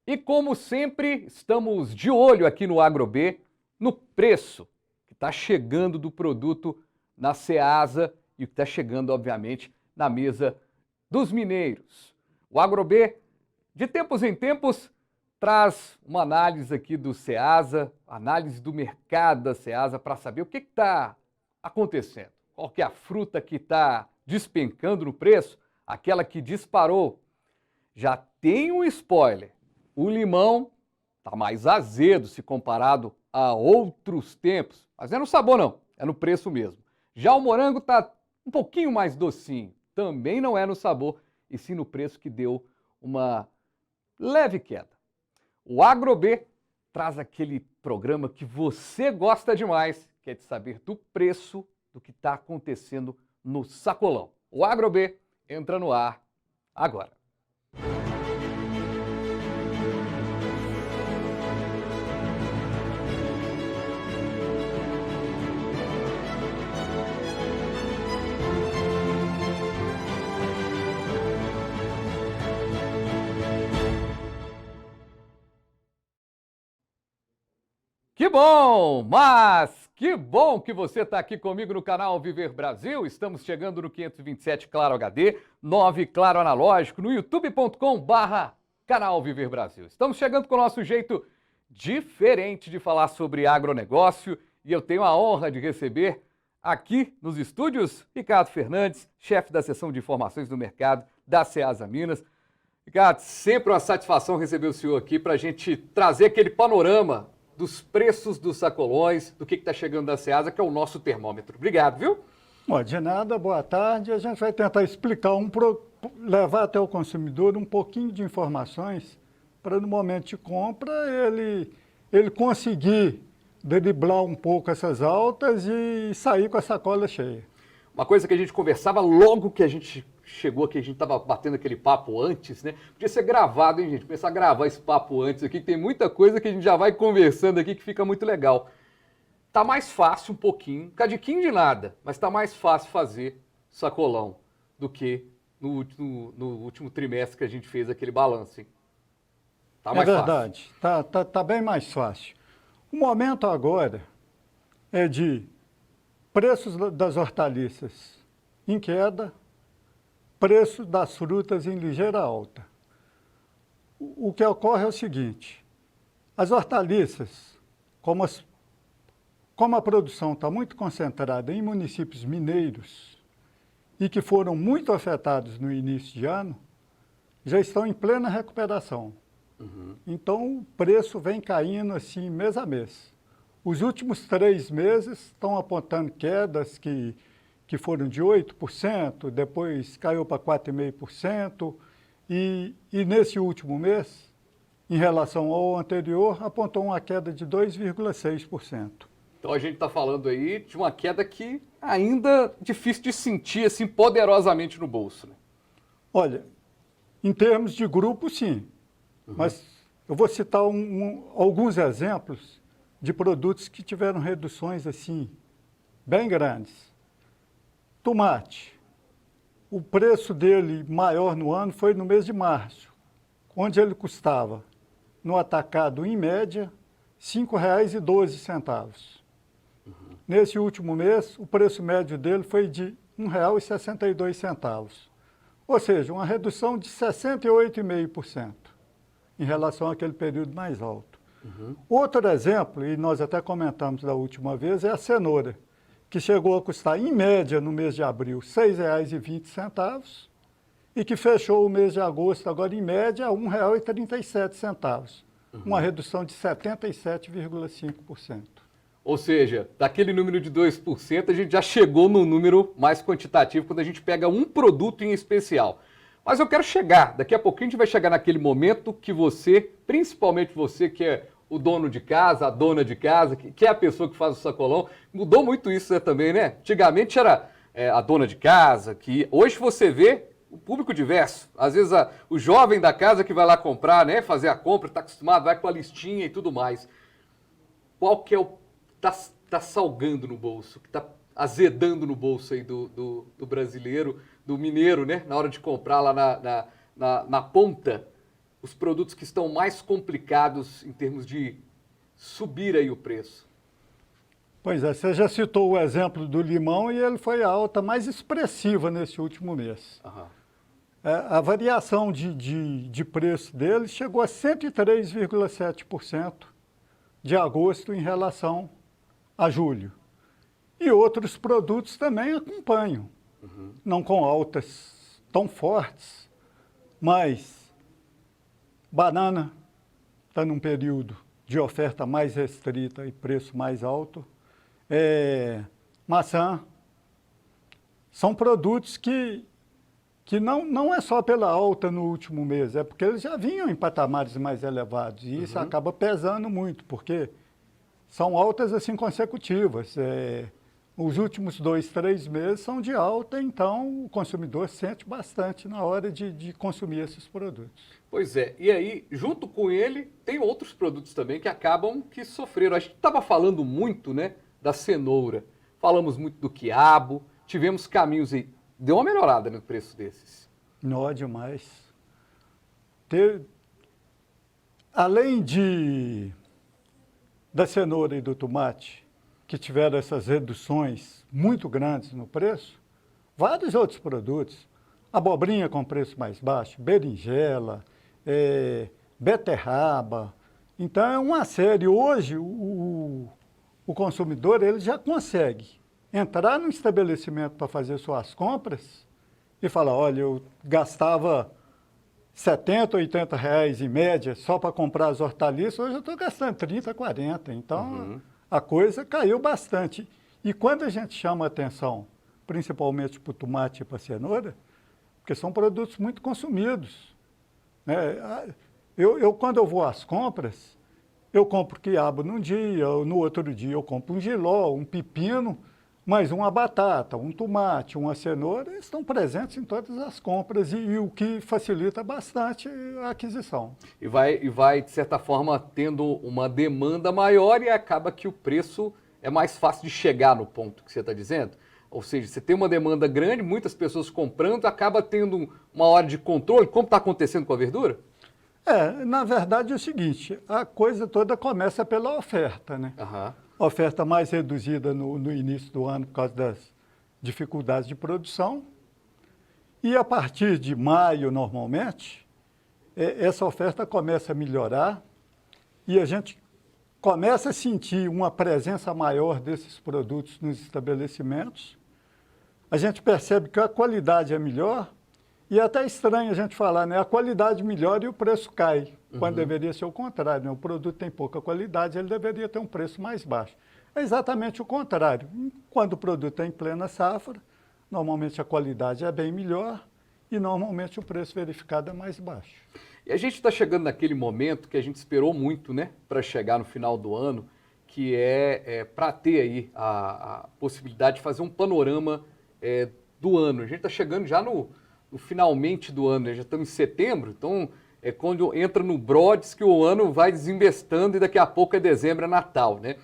E como sempre, estamos de olho aqui no AgroB, no preço que está chegando do produto na Ceasa e o que está chegando, obviamente, na mesa dos mineiros. O AgroB, de tempos em tempos, traz uma análise aqui do Ceasa, análise do mercado da Ceasa, para saber o que está acontecendo. Qual que é a fruta que está despencando no preço, aquela que disparou. Já tem um spoiler. O limão está mais azedo se comparado a outros tempos. Mas não é no sabor não, é no preço mesmo. Já o morango está um pouquinho mais docinho. Também não é no sabor, e sim no preço, que deu uma leve queda. O AgroB traz aquele programa que você gosta demais, que é de saber do preço do que está acontecendo no sacolão. O AgroB entra no ar agora. Que bom, mas que bom que você está aqui comigo no canal Viver Brasil. Estamos chegando no 527 Claro HD, 9 Claro Analógico, no youtube.com/canal Viver Brasil. Estamos chegando com o nosso jeito diferente de falar sobre agronegócio e eu tenho a honra de receber aqui nos estúdios Ricardo Fernandes, chefe da seção de informações do mercado da Ceasa Minas. Ricardo, sempre uma satisfação receber o senhor aqui para a gente trazer aquele panorama dos preços dos sacolões, do que está chegando da Ceasa, que é o nosso termômetro. Obrigado, viu? Bom, de nada, boa tarde. A gente vai tentar explicar, levar até o consumidor um pouquinho de informações para no momento de compra ele conseguir driblar um pouco essas altas e sair com a sacola cheia. Uma coisa que a gente conversava logo que a gente chegou aqui, a gente estava batendo aquele papo antes, né? Podia ser gravado, hein, gente? Começar a gravar esse papo antes aqui, que tem muita coisa que a gente já vai conversando aqui que fica muito legal. Tá mais fácil um pouquinho, cadiquinho de nada, mas tá mais fácil fazer sacolão do que no último trimestre que a gente fez aquele balanço, hein? Tá mais verdade, tá bem mais fácil. O momento agora é de preços das hortaliças em queda, preço das frutas em ligeira alta. O que ocorre é o seguinte, as hortaliças, como a produção está muito concentrada em municípios mineiros e que foram muito afetados no início de ano, já estão em plena recuperação. Então, o preço vem caindo assim mês a mês. Os últimos 3 meses estão apontando quedas que foram de 8%, depois caiu para 4,5%, e nesse último mês, em relação ao anterior, apontou uma queda de 2,6%. Então a gente está falando aí de uma queda que ainda difícil de sentir assim poderosamente no bolso, né? Olha, em termos de grupo, sim. Mas eu vou citar alguns exemplos de produtos que tiveram reduções assim, bem grandes. Tomate. O preço dele maior no ano foi no mês de março, onde ele custava, no atacado, em média, R$ 5,12. Nesse último mês, o preço médio dele foi de R$ 1,62. Ou seja, uma redução de 68,5% em relação àquele período mais alto. Outro exemplo, e nós até comentamos da última vez, é a cenoura, que chegou a custar, em média, no mês de abril, R$ 6,20 e que fechou o mês de agosto, agora, em média, a R$ 1,37. Uma redução de 77,5%. Ou seja, daquele número de 2%, a gente já chegou no número mais quantitativo quando a gente pega um produto em especial. Mas eu quero chegar, daqui a pouquinho a gente vai chegar naquele momento que você, principalmente você que é o dono de casa, a dona de casa, que é a pessoa que faz o sacolão, mudou muito isso, né, também, né? Antigamente era a dona de casa, que hoje você vê o público diverso. Às vezes o jovem da casa que vai lá comprar, né, fazer a compra, está acostumado, vai com a listinha e tudo mais. Qual que é o tá salgando no bolso, que tá azedando no bolso aí do brasileiro, do mineiro, né? Na hora de comprar lá na ponta, o os produtos que estão mais complicados em termos de subir aí o preço? Pois é, você já citou o exemplo do limão e ele foi a alta mais expressiva nesse último mês. Aham. A variação de preço dele chegou a 103,7% de agosto em relação a julho. E outros produtos também acompanham, não com altas tão fortes, mas banana está num período de oferta mais restrita e preço mais alto. Maçã. São produtos que não é só pela alta no último mês, é porque eles já vinham em patamares mais elevados. E isso acaba pesando muito, porque são altas assim consecutivas. Os últimos 2, 3 meses são de alta, então o consumidor sente bastante na hora de consumir esses produtos. Pois é, e aí, junto com ele, tem outros produtos também que acabam que sofreram. A gente estava falando muito, né, da cenoura, falamos muito do quiabo, tivemos caminhos aí. Deu uma melhorada no preço desses. Não, demais. Além da cenoura e do tomate, que tiveram essas reduções muito grandes no preço, vários outros produtos, abobrinha com preço mais baixo, berinjela, beterraba. Então é uma série. Hoje o consumidor ele já consegue entrar no estabelecimento para fazer suas compras e falar, olha, eu gastava R$70, R$80 em média só para comprar as hortaliças, hoje eu estou gastando 30, 40. Então a coisa caiu bastante. E quando a gente chama atenção, principalmente para o tomate e para a cenoura, porque são produtos muito consumidos, né? Quando eu vou às compras, eu compro quiabo num dia, no outro dia eu compro um jiló, um pepino, mas uma batata, um tomate, uma cenoura, estão presentes em todas as compras e o que facilita bastante a aquisição. E vai, de certa forma, tendo uma demanda maior e acaba que o preço é mais fácil de chegar no ponto que você está dizendo. Ou seja, você tem uma demanda grande, muitas pessoas comprando, acaba tendo uma hora de controle, como está acontecendo com a verdura? Na verdade é o seguinte, a coisa toda começa pela oferta, né? Oferta mais reduzida no início do ano por causa das dificuldades de produção. E a partir de maio, normalmente, essa oferta começa a melhorar e a gente começa a sentir uma presença maior desses produtos nos estabelecimentos. A gente percebe que a qualidade é melhor e é até estranho a gente falar, né? A qualidade melhora e o preço cai, quando deveria ser o contrário, né? O produto tem pouca qualidade, ele deveria ter um preço mais baixo. É exatamente o contrário. Quando o produto é em plena safra, normalmente a qualidade é bem melhor e normalmente o preço verificado é mais baixo. E a gente está chegando naquele momento que a gente esperou muito, né, para chegar no final do ano, que é para ter aí a possibilidade de fazer um panorama do ano. A gente está chegando já no finalmente do ano, né? Já estamos em setembro, então é quando entra no Brodes que o ano vai desembestando e daqui a pouco é dezembro, é Natal, né?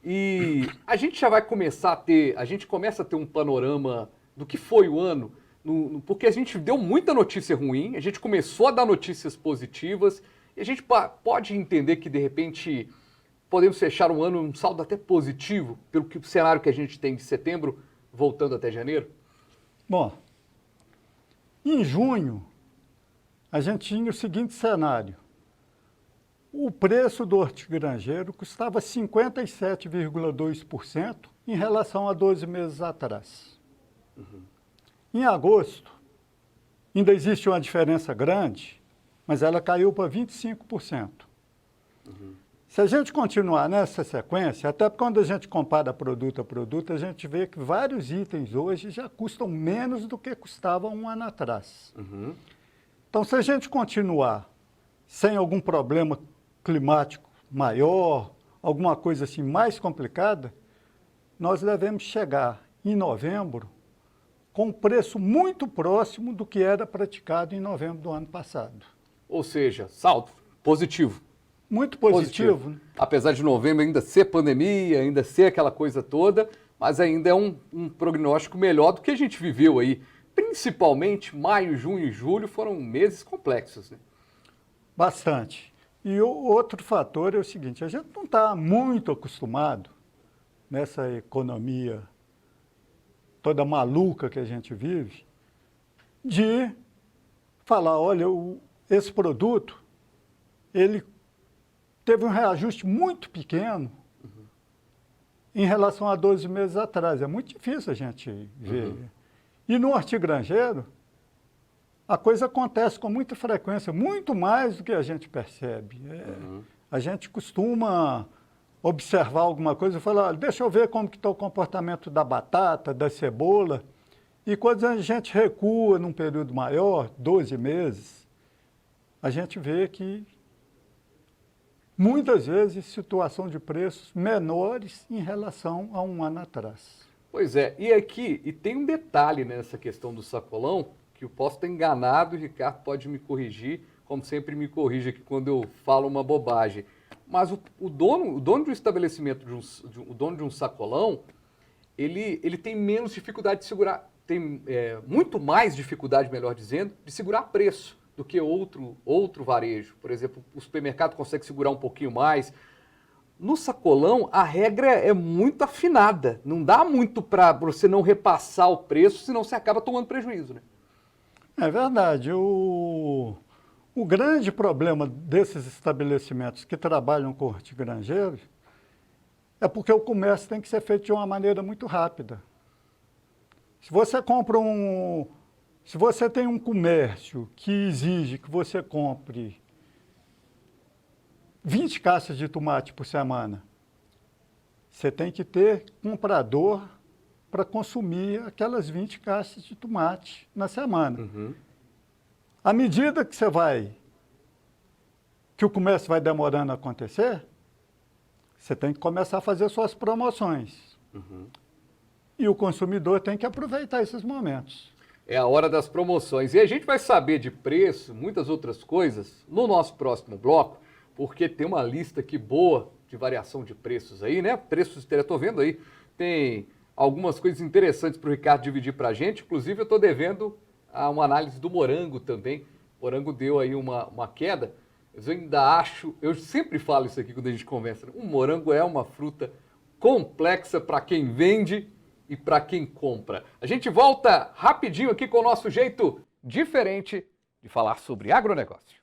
E a gente já vai começar a ter, a gente começa a ter um panorama do que foi o ano, porque a gente deu muita notícia ruim, a gente começou a dar notícias positivas, e a gente pode entender que, de repente, podemos fechar um ano, um saldo até positivo, pelo cenário que a gente tem de setembro, voltando até janeiro? Bom, em junho, a gente tinha o seguinte cenário. O preço do hortigranjeiro custava 57,2% em relação a 12 meses atrás. Em agosto, ainda existe uma diferença grande, mas ela caiu para 25%. Se a gente continuar nessa sequência, até quando a gente compara produto a produto, a gente vê que vários itens hoje já custam menos do que custavam um ano atrás. Então, se a gente continuar sem algum problema climático maior, alguma coisa assim mais complicada, nós devemos chegar em novembro com um preço muito próximo do que era praticado em novembro do ano passado. Ou seja, saldo positivo. Muito positivo. Apesar de novembro ainda ser pandemia, ainda ser aquela coisa toda, mas ainda é um prognóstico melhor do que a gente viveu aí. Principalmente maio, junho e julho foram meses complexos, né? Bastante. E o outro fator é o seguinte, a gente não está muito acostumado nessa economia toda maluca que a gente vive, de falar, olha, esse produto, ele teve um reajuste muito pequeno em relação a 12 meses atrás. É muito difícil a gente ver. E no hortigranjeiro, a coisa acontece com muita frequência, muito mais do que a gente percebe. A gente costuma observar alguma coisa e falar, olha, deixa eu ver como que está o comportamento da batata, da cebola. E quando a gente recua num período maior, 12 meses, a gente vê que muitas vezes situação de preços menores em relação a um ano atrás. Pois é, e tem um detalhe nessa questão do sacolão, que eu posso estar enganado, e o Ricardo pode me corrigir, como sempre me corrige aqui quando eu falo uma bobagem. Mas o dono de um estabelecimento, o dono de um sacolão, ele tem menos dificuldade de segurar, tem muito mais dificuldade, melhor dizendo, de segurar preço do que outro varejo. Por exemplo, o supermercado consegue segurar um pouquinho mais. No sacolão, a regra é muito afinada. Não dá muito para você não repassar o preço, senão você acaba tomando prejuízo, né? É verdade. O grande problema desses estabelecimentos que trabalham com hortigranjeiros é porque o comércio tem que ser feito de uma maneira muito rápida. Se você tem um comércio que exige que você compre 20 caixas de tomate por semana, você tem que ter comprador para consumir aquelas 20 caixas de tomate na semana. À medida que o comércio vai demorando a acontecer, você tem que começar a fazer suas promoções. E o consumidor tem que aproveitar esses momentos. É a hora das promoções. E a gente vai saber de preço, muitas outras coisas, no nosso próximo bloco, porque tem uma lista aqui boa de variação de preços aí, né? Preços, eu estou vendo aí, tem algumas coisas interessantes para o Ricardo dividir para a gente. Inclusive, eu estou devendo uma análise do morango também. O morango deu aí uma queda. Mas eu ainda acho, eu sempre falo isso aqui quando a gente conversa, né? O morango é uma fruta complexa para quem vende e para quem compra. A gente volta rapidinho aqui com o nosso jeito diferente de falar sobre agronegócio.